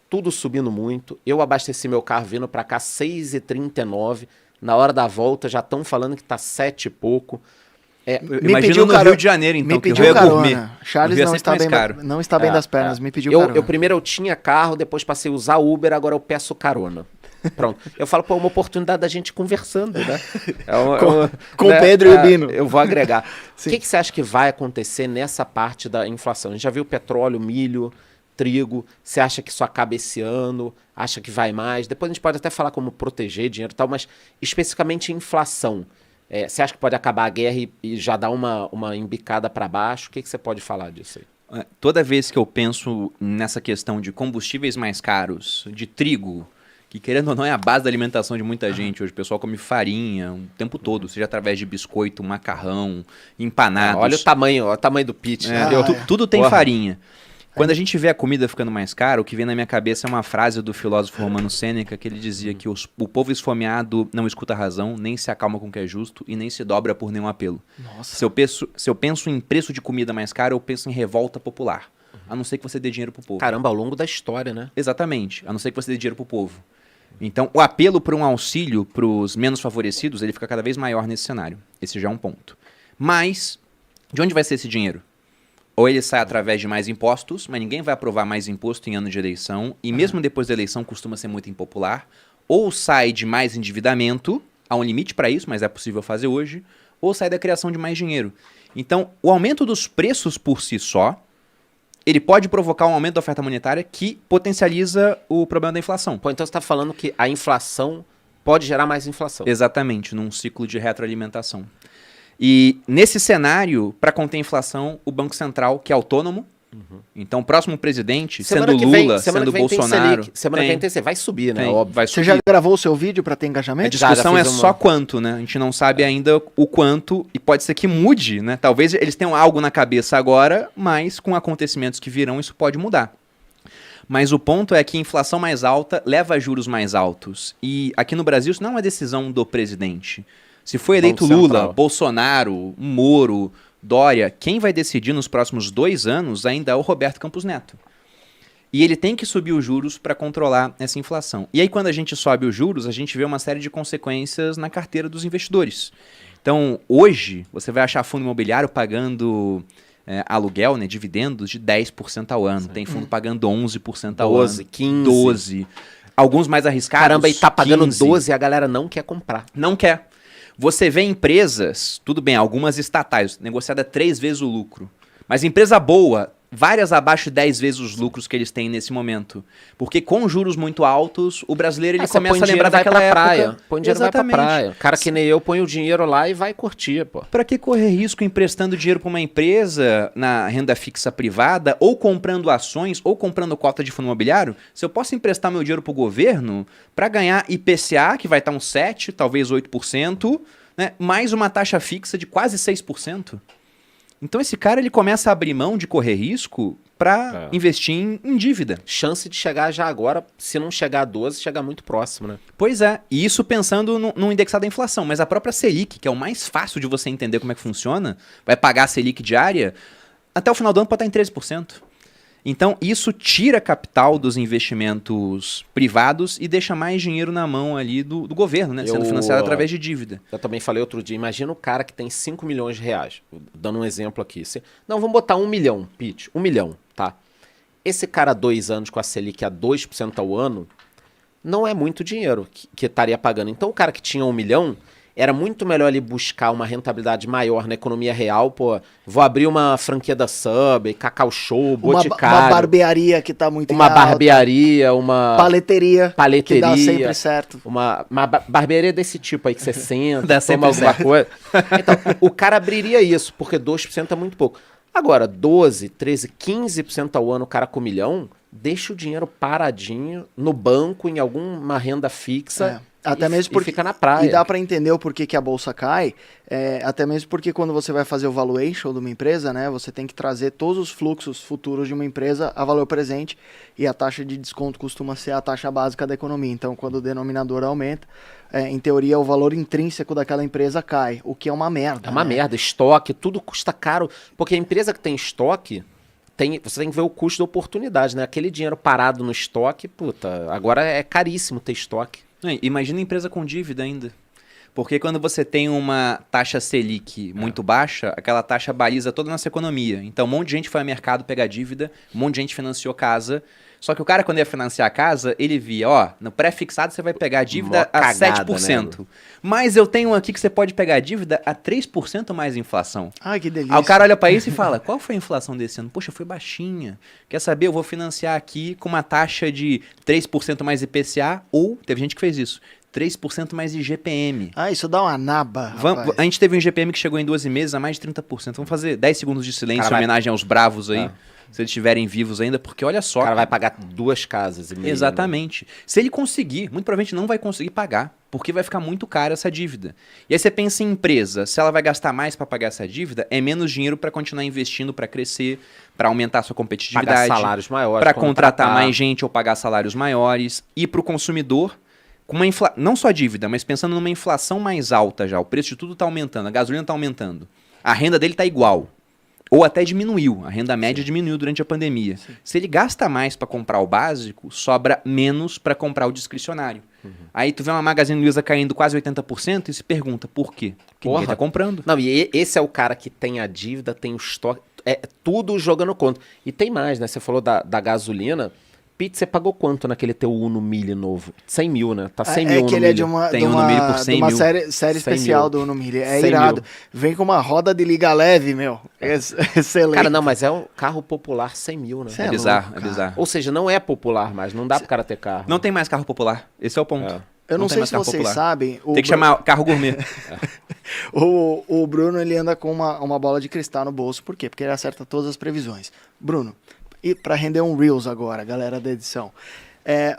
tudo subindo muito. Eu abasteci meu carro vindo para cá 6,39. Na hora da volta já estão falando que tá 7 e pouco. Imagina no Rio de Janeiro, então, me que o pediu Rio é carona. gourmet. Charles não está bem das pernas, me pediu carona. Primeiro eu tinha carro, depois passei a usar Uber, agora eu peço carona. Pronto. Eu falo, pô, uma oportunidade da gente conversando, né? Com o Pedro e o Bino. Eu vou agregar. O que você acha que vai acontecer nessa parte da inflação? A gente já viu petróleo, milho, trigo. Você acha que isso acaba esse ano? Acha que vai mais? Depois a gente pode até falar como proteger dinheiro e tal, mas especificamente inflação. Você acha que pode acabar a guerra e já dar uma embicada para baixo? O que você pode falar disso aí? Toda vez que eu penso nessa questão de combustíveis mais caros, de trigo, que querendo ou não é a base da alimentação de muita gente. Hoje o pessoal come farinha o tempo todo, seja através de biscoito, macarrão, empanados. Olha o tamanho do pitch. Né? Tudo tem farinha. Quando a gente vê a comida ficando mais cara, o que vem na minha cabeça é uma frase do filósofo romano Sêneca, que ele dizia que o povo esfomeado não escuta a razão, nem se acalma com o que é justo e nem se dobra por nenhum apelo. Nossa. Se eu penso em preço de comida mais caro, eu penso em revolta popular. A não ser que você dê dinheiro pro povo. Caramba, ao longo da história, né? Exatamente. A não ser que você dê dinheiro pro povo. Então, o apelo por um auxílio para os menos favorecidos, ele fica cada vez maior nesse cenário. Esse já é um ponto. Mas, de onde vai ser esse dinheiro? Ou ele sai através de mais impostos, mas ninguém vai aprovar mais imposto em ano de eleição, e mesmo depois da eleição costuma ser muito impopular. Ou sai de mais endividamento, há um limite para isso, mas é possível fazer hoje, ou sai da criação de mais dinheiro. Então, o aumento dos preços por si só, ele pode provocar um aumento da oferta monetária que potencializa o problema da inflação. Pô, então você está falando que a inflação pode gerar mais inflação. Exatamente, num ciclo de retroalimentação. E nesse cenário, para conter a inflação, o Banco Central, que é autônomo, então o próximo presidente, sendo Lula, sendo Bolsonaro... Semana que vem tem Selic. Vai subir, né? Óbvio, vai subir. Você já gravou o seu vídeo para ter engajamento? A discussão é só quanto, né? A gente não sabe ainda o quanto, e pode ser que mude, né? Talvez eles tenham algo na cabeça agora, mas com acontecimentos que virão, isso pode mudar. Mas o ponto é que a inflação mais alta leva a juros mais altos. E aqui no Brasil isso não é uma decisão do presidente. Se foi eleito Lula, Bolsonaro, Moro, Dória, quem vai decidir nos próximos 2 anos ainda é o Roberto Campos Neto. E ele tem que subir os juros para controlar essa inflação. E aí quando a gente sobe os juros, a gente vê uma série de consequências na carteira dos investidores. Então hoje você vai achar fundo imobiliário pagando aluguel, né, dividendos de 10% ao ano. Tem fundo pagando 11% ao 12, ano. 15. 12. Alguns mais arriscados. Caramba, e tá pagando 15. 12 e a galera não quer comprar. Não quer. Você vê empresas, tudo bem, algumas estatais, negociada 3 vezes o lucro. Mas empresa boa, várias abaixo de 10 vezes os lucros que eles têm nesse momento. Porque com juros muito altos, o brasileiro ele começa a lembrar daquela época. Praia. Põe dinheiro, vai pra praia. Cara que nem eu, põe o dinheiro lá e vai curtir, pô. Pra que correr risco emprestando dinheiro pra uma empresa na renda fixa privada, ou comprando ações, ou comprando cota de fundo imobiliário? Se eu posso emprestar meu dinheiro pro governo pra ganhar IPCA, que vai estar uns 7%, talvez 8%, né, mais uma taxa fixa de quase 6%. Então esse cara ele começa a abrir mão de correr risco para investir em dívida. Chance de chegar já agora, se não chegar a 12, chegar muito próximo, né? Pois é, e isso pensando no indexado da inflação, mas a própria Selic, que é o mais fácil de você entender como é que funciona, vai pagar a Selic diária, até o final do ano pode estar em 13%. Então isso tira capital dos investimentos privados e deixa mais dinheiro na mão ali do governo, né? Sendo financiado através de dívida. Eu também falei outro dia, imagina o cara que tem 5 milhões de reais, dando um exemplo aqui. Não, vamos botar 1 milhão, Pete, 1 milhão, tá? Esse cara 2 anos com a Selic a 2% ao ano, não é muito dinheiro que estaria pagando. Então o cara que tinha 1 milhão, era muito melhor ele buscar uma rentabilidade maior na economia real, pô, vou abrir uma franquia da Subway, Cacau Show, Boticário. Uma barbearia que tá muito Uma barbearia, uma... Paleteria. Que dá sempre certo. Uma barbearia desse tipo aí, que você senta, dá toma alguma coisa. Então, o cara abriria isso, porque 2% é muito pouco. Agora, 12, 13, 15% ao ano o cara com 1 milhão, deixa o dinheiro paradinho no banco, em alguma renda fixa... Até mesmo porque fica na praia. E dá para entender o porquê que a bolsa cai, até mesmo porque quando você vai fazer o valuation de uma empresa, né, você tem que trazer todos os fluxos futuros de uma empresa a valor presente, e a taxa de desconto costuma ser a taxa básica da economia. Então, quando o denominador aumenta, em teoria, o valor intrínseco daquela empresa cai, o que é uma merda. É uma merda. Estoque, tudo custa caro, porque a empresa que tem estoque você tem que ver o custo da oportunidade, né? Aquele dinheiro parado no estoque, puta, agora é caríssimo ter estoque. Imagina a empresa com dívida ainda. Porque quando você tem uma taxa Selic muito baixa, aquela taxa baliza toda a nossa economia. Então um monte de gente foi ao mercado pegar dívida, um monte de gente financiou casa. Só que o cara, quando ia financiar a casa, ele via, ó, no pré-fixado você vai pegar a dívida a 7%. Né? Mas eu tenho aqui que você pode pegar a dívida a 3% mais inflação. Ai, que delícia. Aí o cara olha pra isso e fala, qual foi a inflação desse ano? Poxa, foi baixinha. Quer saber? Eu vou financiar aqui com uma taxa de 3% mais IPCA, ou, teve gente que fez isso, 3% mais IGPM. Ah, isso dá uma naba, A gente teve um IGPM que chegou em 12 meses a mais de 30%. Vamos fazer 10 segundos de silêncio em homenagem aos bravos aí. Se eles estiverem vivos ainda, porque olha só. O cara vai pagar 2 casas. Exatamente. Né? Se ele conseguir, muito provavelmente não vai conseguir pagar, porque vai ficar muito cara essa dívida. E aí você pensa em empresa, se ela vai gastar mais para pagar essa dívida, é menos dinheiro para continuar investindo, para crescer, para aumentar a sua competitividade. Pagar salários maiores. Para contratar mais gente ou pagar salários maiores. E para o consumidor, com uma não só dívida, mas pensando numa inflação mais alta já, o preço de tudo está aumentando, a gasolina está aumentando, a renda dele está igual. Ou até diminuiu, a renda média diminuiu durante a pandemia. Sim. Se ele gasta mais para comprar o básico, sobra menos para comprar o discricionário. Aí tu vê uma Magazine Luiza caindo quase 80% e se pergunta por quê? Porque ninguém tá comprando. Não, e esse é o cara que tem a dívida, tem o estoque, é tudo jogando contra. E tem mais, né? Você falou da gasolina. Pete, você pagou quanto naquele teu Uno Mille novo? 100 mil, né? Tá 100 mil Uno Mille. É que ele é de uma, tem Uno Mille por 100 de uma mil. série especial mil. do Uno Mille. É irado. Vem com uma roda de liga leve, meu. Excelente. Cara, não, mas é um carro popular 100 mil, né? É bizarro, é bizarro. Ou seja, não é popular mais, não dá pro cara ter carro. Não tem mais carro popular, esse é o ponto. Eu não sei se vocês sabem... Tem que chamar carro gourmet. O Bruno, ele anda com uma bola de cristal no bolso. Por quê? Porque ele acerta todas as previsões. Bruno, e para render um Reels agora, galera da edição...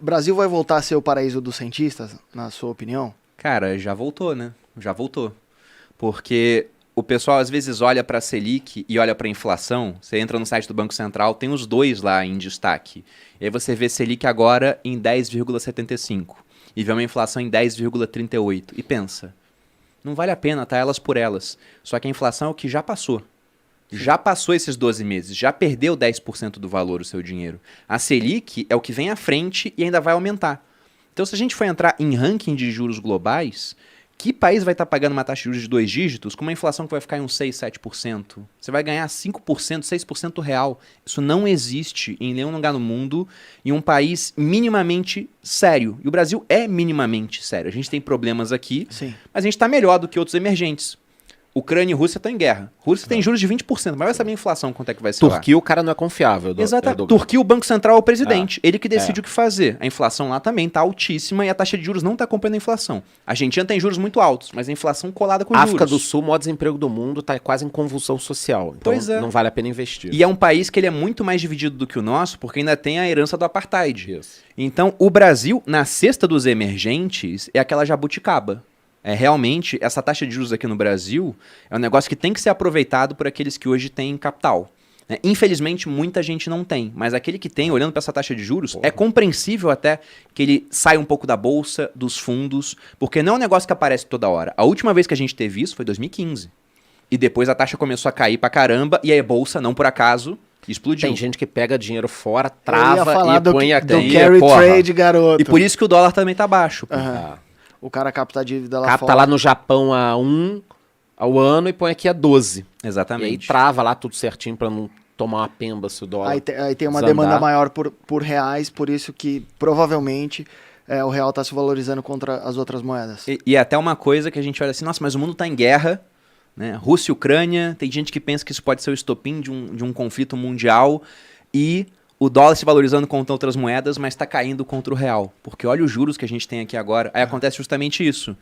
Brasil vai voltar a ser o paraíso dos cientistas, na sua opinião? Cara, já voltou, né? Já voltou. Porque o pessoal às vezes olha para a Selic e olha para a inflação. Você entra no site do Banco Central, tem os dois lá em destaque. E aí você vê Selic agora em 10,75 e vê uma inflação em 10,38. E pensa, não vale a pena, tá elas por elas. Só que a inflação é o que já passou. Já passou esses 12 meses, já perdeu 10% do valor o seu dinheiro. A Selic é o que vem à frente e ainda vai aumentar. Então, se a gente for entrar em ranking de juros globais, que país vai estar pagando uma taxa de juros de 2 dígitos com uma inflação que vai ficar em uns 6, 7%? Você vai ganhar 5%, 6% real. Isso não existe em nenhum lugar no mundo em um país minimamente sério. E o Brasil é minimamente sério. A gente tem problemas aqui, Sim. Mas a gente está melhor do que outros emergentes. Ucrânia e Rússia estão em guerra. Rússia tem juros de 20%, mas vai saber a inflação quanto é que vai ser Turquia, lá. o cara não é confiável. Exato. Turquia, o Banco Central é o presidente. Ele que decide o que fazer. A inflação lá também está altíssima e a taxa de juros não está acompanhando a inflação. A Argentina tem juros muito altos, mas a inflação colada com África juros. do Sul, o maior desemprego do mundo, está quase em convulsão social. Então não vale a pena investir. E é um país que ele é muito mais dividido do que o nosso, porque ainda tem a herança do apartheid. Isso. Então, o Brasil, na cesta dos emergentes, é aquela jabuticaba. Realmente, essa taxa de juros aqui no Brasil é um negócio que tem que ser aproveitado por aqueles que hoje têm capital. Infelizmente, muita gente não tem, mas aquele que tem, olhando para essa taxa de juros, é compreensível até que ele saia um pouco da bolsa, dos fundos, porque não é um negócio que aparece toda hora. A última vez que a gente teve isso foi 2015. E depois a taxa começou a cair pra caramba, e aí a bolsa, não por acaso, explodiu. Tem gente que pega dinheiro fora, trava e põe aqui. Do carry trade, garoto. E por isso que o dólar também tá baixo. O cara capta a dívida lá capta fora. Lá no Japão a 1 ao ano e põe aqui a 12. Exatamente. E aí trava lá tudo certinho pra não tomar uma pemba se o dólar Aí tem uma desandar. demanda maior por reais, por isso que provavelmente o real tá se valorizando contra as outras moedas. E até uma coisa que a gente olha assim, nossa, mas o mundo tá em guerra, né? Rússia e Ucrânia, tem gente que pensa que isso pode ser o estopim de um conflito mundial e o dólar se valorizando contra outras moedas, mas está caindo contra o real. Porque olha os juros que a gente tem aqui agora. Aí acontece justamente isso.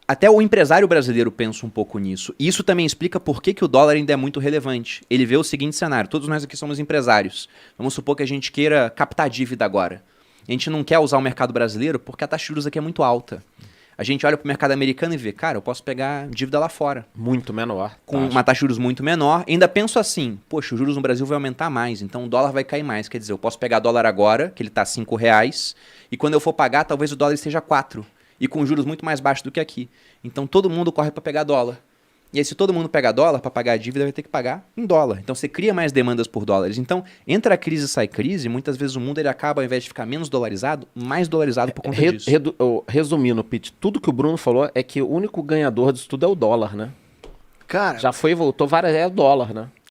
Até o empresário brasileiro pensa um pouco nisso. E isso também explica por que o dólar ainda é muito relevante. Ele vê o seguinte cenário. Todos nós aqui somos empresários. Vamos supor que a gente queira captar dívida agora. A gente não quer usar o mercado brasileiro porque a taxa de juros aqui é muito alta. A gente olha para o mercado americano e vê, cara, eu posso pegar dívida lá fora. Muito menor. Com uma taxa de juros muito menor. Ainda penso assim, poxa, os juros no Brasil vai aumentar mais, então o dólar vai cair mais. Quer dizer, eu posso pegar dólar agora, que ele está R$5, e quando eu for pagar, talvez o dólar esteja 4. E com juros muito mais baixos do que aqui. Então todo mundo corre para pegar dólar. E aí, se todo mundo pega dólar, para pagar a dívida, vai ter que pagar em dólar. Então, você cria mais demandas por dólares. Então, entra a crise e sai crise, muitas vezes o mundo ele acaba, ao invés de ficar menos dolarizado, mais dolarizado por conta disso. Resumindo, Pete, tudo que o Bruno falou é que o único ganhador disso tudo é o dólar, né? Cara, Já foi e voltou várias, é o dólar, né?